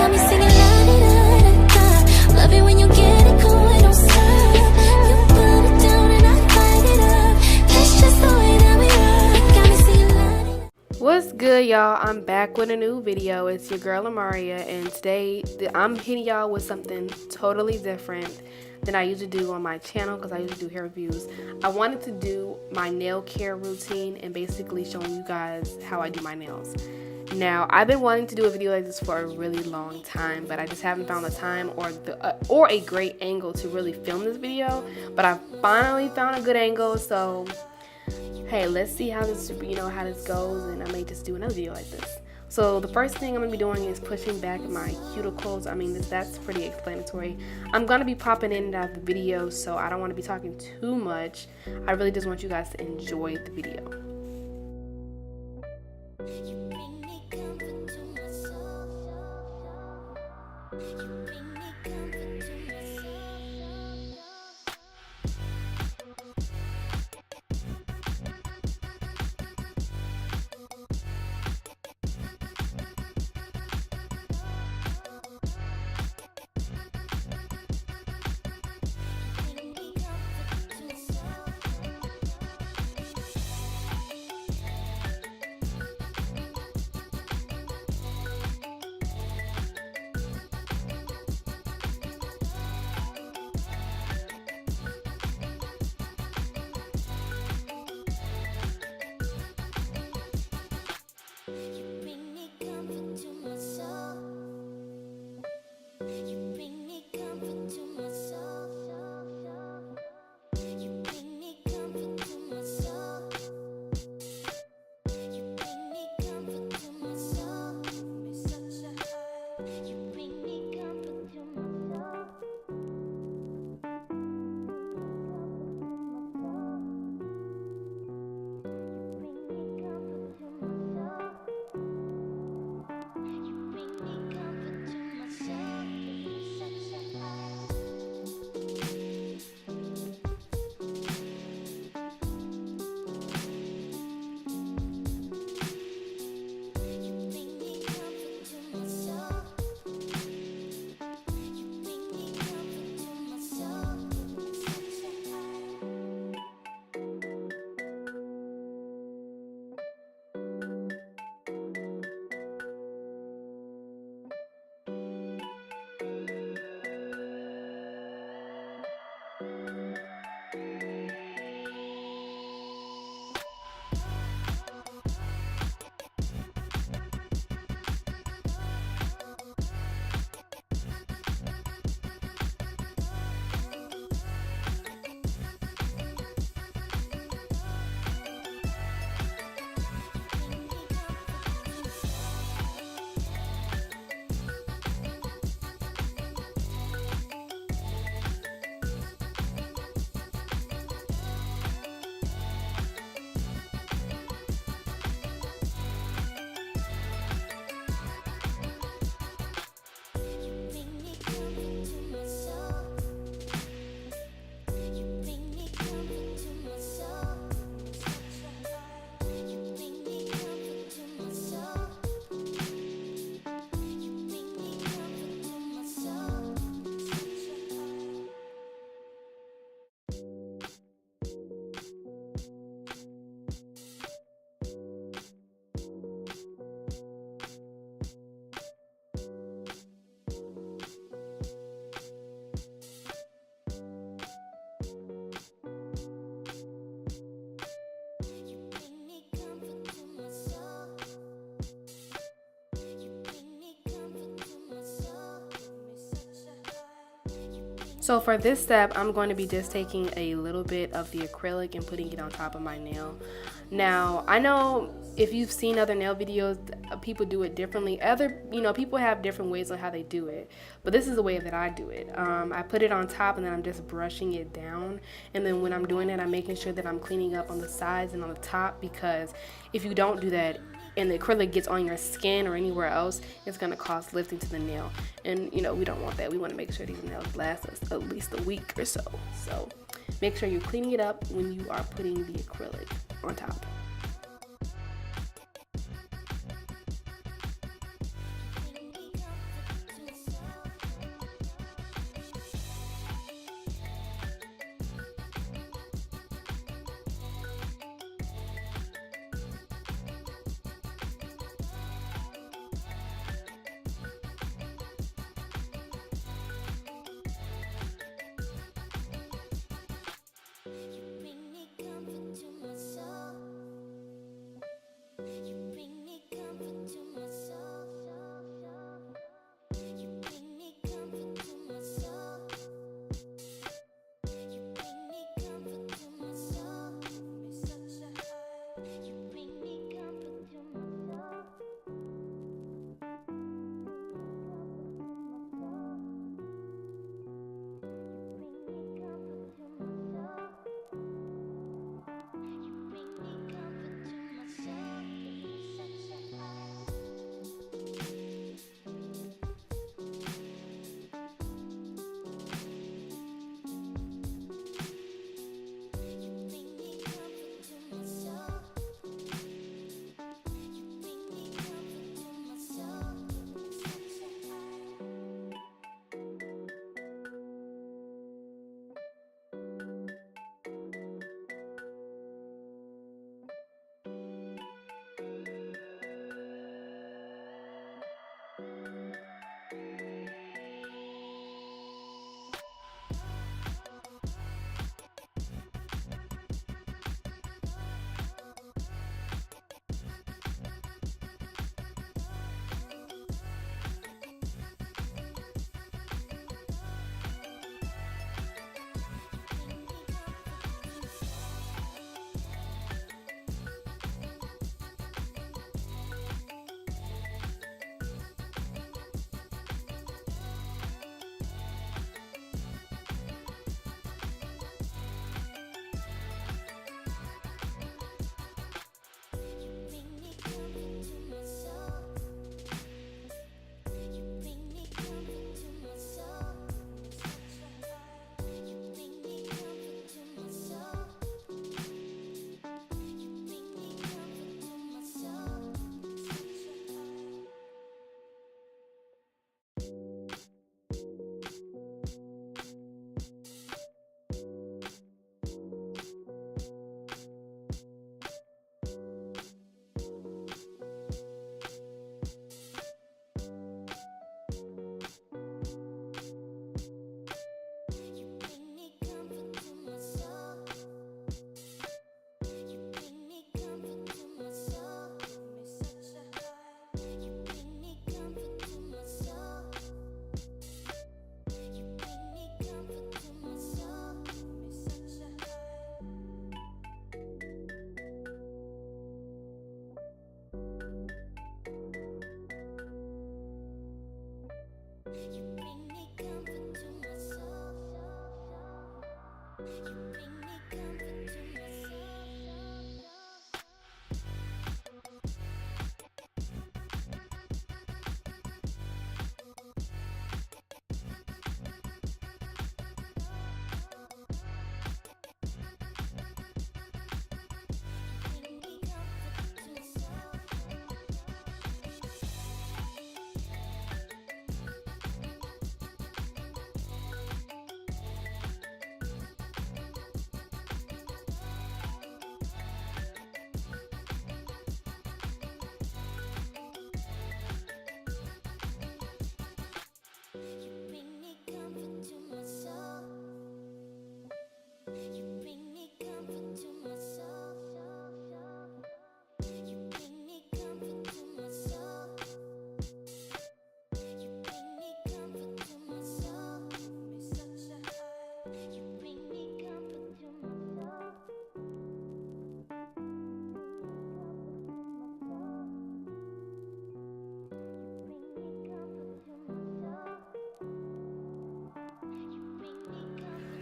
Got me singing la di da da da. Love it when you get it going, don't stop. You put it down and I light it up. That's just the way that we rock. Got me singing la di da. What's good, y'all? I'm back with a new video. It's your girl Amariaaa, and today I'm hitting y'all with something totally different than I usually do on my channel, because I usually do hair reviews. I wanted to do my nail care routine and basically showing you guys how I do my nails. Now, I've been wanting to do a video like this for a really long time, but I just haven't found the time or a great angle to really film this video. But I finally found a good angle, so hey, let's see how this how this goes, and I may just do another video like this. So the first thing I'm going to be doing is pushing back my cuticles. I mean, that's pretty explanatory. I'm going to be popping in and out of the video, so I don't want to be talking too much. I really just want you guys to enjoy the video. So for this step, I'm going to be just taking a little bit of the acrylic and putting it on top of my nail. Now, I know if you've seen other nail videos, people do it differently. People have different ways on how they do it, but this is the way that I do it. I put it on top and then I'm just brushing it down, and then when I'm doing it, I'm making sure that I'm cleaning up on the sides and on the top, because if you don't do that and the acrylic gets on your skin or anywhere else, it's going to cause lifting to the nail, and we don't want that. We want to make sure these nails last us at least a week or so. So make sure you're cleaning it up when you are putting the acrylic on top. You bring me comfort to my soul. You bring me comfort to my soul. You bring me comfort to my soul. It's such a high. You bring me comfort to my soul.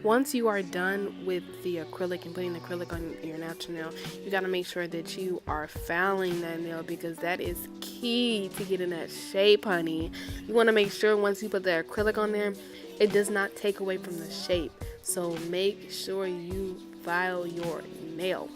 Once you are done with the acrylic and putting the acrylic on your natural nail, you got to make sure that you are filing that nail, because that is key to getting that shape, honey. You want to make sure once you put the acrylic on there, it does not take away from the shape. So make sure you file your nail.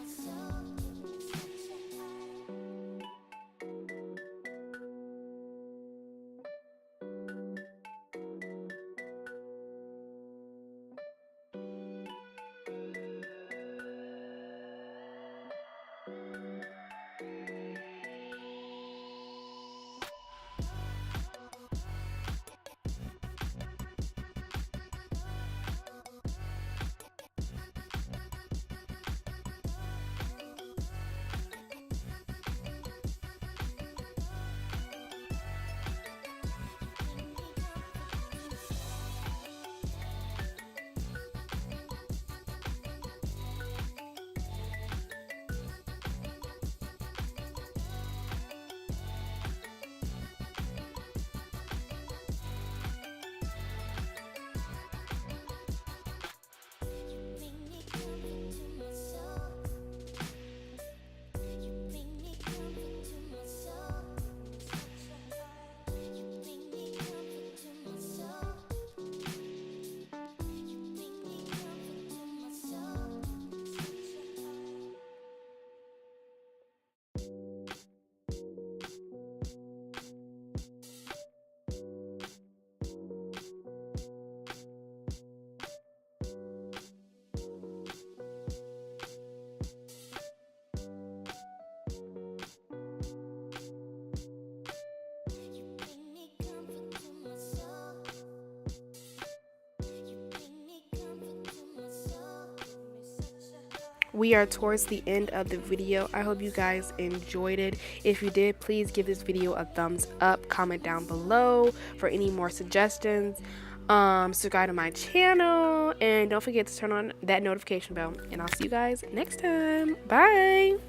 we are towards the end of the video. I hope you guys enjoyed it. If you did, please give this video a thumbs up, comment down below for any more suggestions, subscribe to my channel, and don't forget to turn on that notification bell, and I'll see you guys next time. Bye.